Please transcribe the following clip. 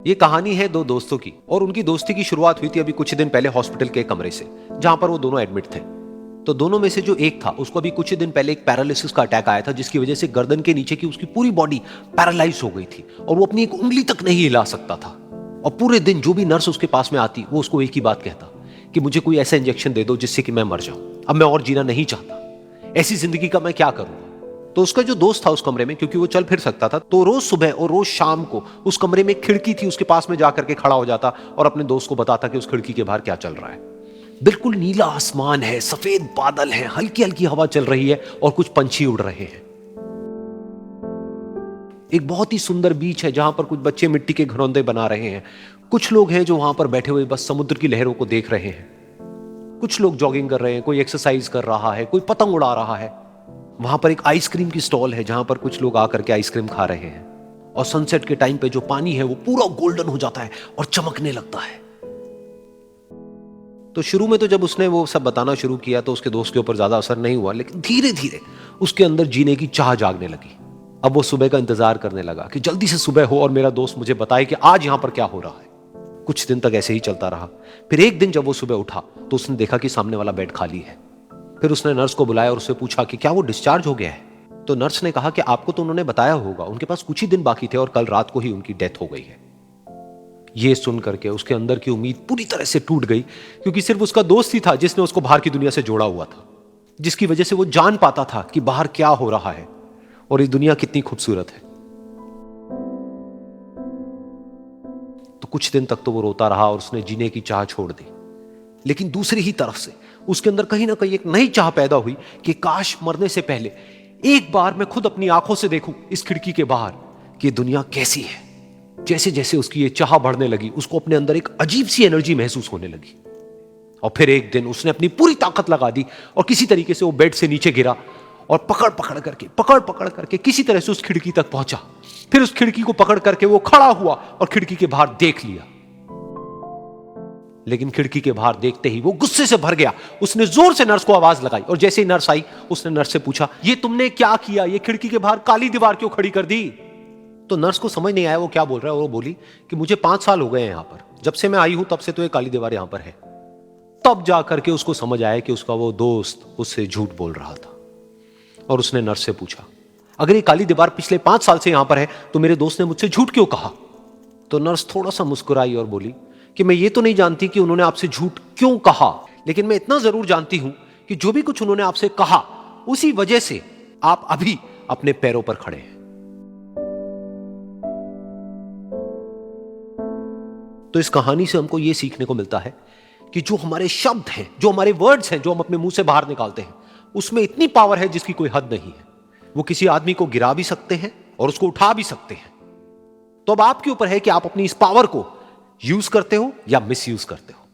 ये कहानी है दो दोस्तों की और उनकी दोस्ती की शुरुआत हुई थी अभी कुछ दिन पहले हॉस्पिटल के कमरे से, जहां पर वो दोनों एडमिट थे। तो दोनों में से जो एक था उसको अभी कुछ दिन पहले एक पैरालिसिस का अटैक आया था, जिसकी वजह से गर्दन के नीचे की उसकी पूरी बॉडी पैरालाइज हो गई थी और वो अपनी एक उंगली तक नहीं हिला सकता था। और पूरे दिन जो भी नर्स उसके पास में आती वो उसको एक ही बात कहता कि मुझे कोई ऐसा इंजेक्शन दे दो जिससे कि मैं मर जाऊं, अब मैं और जीना नहीं चाहता, ऐसी जिंदगी का मैं क्या करूं। तो उसका जो दोस्त था उस कमरे में, क्योंकि वो चल फिर सकता था, तो रोज सुबह और रोज शाम को उस कमरे में खिड़की थी, उसके पास में जाकर के खड़ा हो जाता और अपने दोस्त को बताता कि उस खिड़की के बाहर क्या चल रहा है। बिल्कुल नीला आसमान है, सफेद बादल है, हल्की हल्की हवा चल रही है और कुछ पंछी उड़ रहे हैं। एक बहुत ही सुंदर बीच है जहां पर कुछ बच्चे मिट्टी के घरौंदे बना रहे हैं। कुछ लोग हैं जो वहां पर बैठे हुए बस समुद्र की लहरों को देख रहे हैं। कुछ लोग जॉगिंग कर रहे हैं, कोई एक्सरसाइज कर रहा है, कोई पतंग उड़ा रहा है। वहां पर एक आइसक्रीम की स्टॉल है जहां पर कुछ लोग आकर के आइसक्रीम खा रहे हैं। और सनसेट के टाइम पे जो पानी है वो पूरा गोल्डन हो जाता है और चमकने लगता है। तो शुरू में तो जब उसने वो सब बताना शुरू किया तो उसके दोस्त के ऊपर ज्यादा असर नहीं हुआ, लेकिन धीरे धीरे उसके अंदर जीने की चाह जागने लगी। अब वो सुबह का इंतजार करने लगा कि जल्दी से सुबह हो और मेरा दोस्त मुझे बताए कि आज यहां पर क्या हो रहा है। कुछ दिन तक ऐसे ही चलता रहा। फिर एक दिन जब वो सुबह उठा तो उसने देखा कि सामने वाला बेड खाली है। फिर उसने नर्स को बुलाया और उससे पूछा कि क्या वो डिस्चार्ज हो गया है। तो नर्स ने कहा कि आपको तो उन्होंने बताया होगा, उनके पास कुछ ही दिन बाकी थे और कल रात को ही उनकी डेथ हो गई है। ये सुन करके उसके अंदर की उम्मीद पूरी तरह से टूट गई, क्योंकि सिर्फ उसका दोस्त ही था जिसने उसको बाहर की दुनिया से जोड़ा हुआ था, जिसकी वजह से वो जान पाता था कि बाहर क्या हो रहा है और ये दुनिया कितनी खूबसूरत है। तो कुछ दिन तक तो वो रोता रहा और उसने जीने की चाह छोड़ दी। लेकिन दूसरी ही तरफ से उसके अंदर कहीं ना कहीं एक नई चाह पैदा हुई कि काश मरने से पहले एक बार मैं खुद अपनी आंखों से देखूं इस खिड़की के बाहर कि दुनिया कैसी है। जैसे जैसे उसकी ये चाह बढ़ने लगी, उसको अपने अंदर एक अजीब सी एनर्जी महसूस होने लगी। और फिर एक दिन उसने अपनी पूरी ताकत लगा दी और किसी तरीके से वो बेड से नीचे गिरा और पकड़ पकड़ करके किसी तरह से उस खिड़की तक पहुंचा। फिर उस खिड़की को पकड़ करके वो खड़ा हुआ और खिड़की के बाहर देख लिया। लेकिन खिड़की के बाहर देखते ही वो गुस्से से भर गया। उसने जोर से नर्स को आवाज लगाई और जैसे ही नर्स आई उसने नर्स से पूछा, ये तुमने क्या किया, ये खिड़की के बाहर काली दीवार क्यों खड़ी कर दी। तो नर्स को समझ नहीं आया वो क्या बोल रहा है और वो बोली कि मुझे 5 साल हो गए हैं यहां पर, जब से मैं आई हूं तब से तो ये काली दीवार यहां पर है। तब जाकर के उसको समझ आया कि उसका वो दोस्त उससे झूठ बोल रहा था। और उसने नर्स से पूछा, अगर ये काली दीवार पिछले 5 साल से यहां पर है तो मेरे दोस्त ने मुझसे झूठ क्यों कहा। तो नर्स थोड़ा सा मुस्कुराई और बोली कि मैं ये तो नहीं जानती कि उन्होंने आपसे झूठ क्यों कहा, लेकिन मैं इतना जरूर जानती हूं कि जो भी कुछ उन्होंने आपसे कहा उसी वजह से आप अभी अपने पैरों पर खड़े हैं। तो इस कहानी से हमको यह सीखने को मिलता है कि जो हमारे शब्द हैं, जो हमारे वर्ड्स हैं, जो हम अपने मुंह से बाहर निकालते हैं, उसमें इतनी पावर है जिसकी कोई हद नहीं है। वो किसी आदमी को गिरा भी सकते हैं और उसको उठा भी सकते हैं। तो अब आपके ऊपर है कि आप अपनी इस पावर को यूज करते हो या मिस यूज करते हो।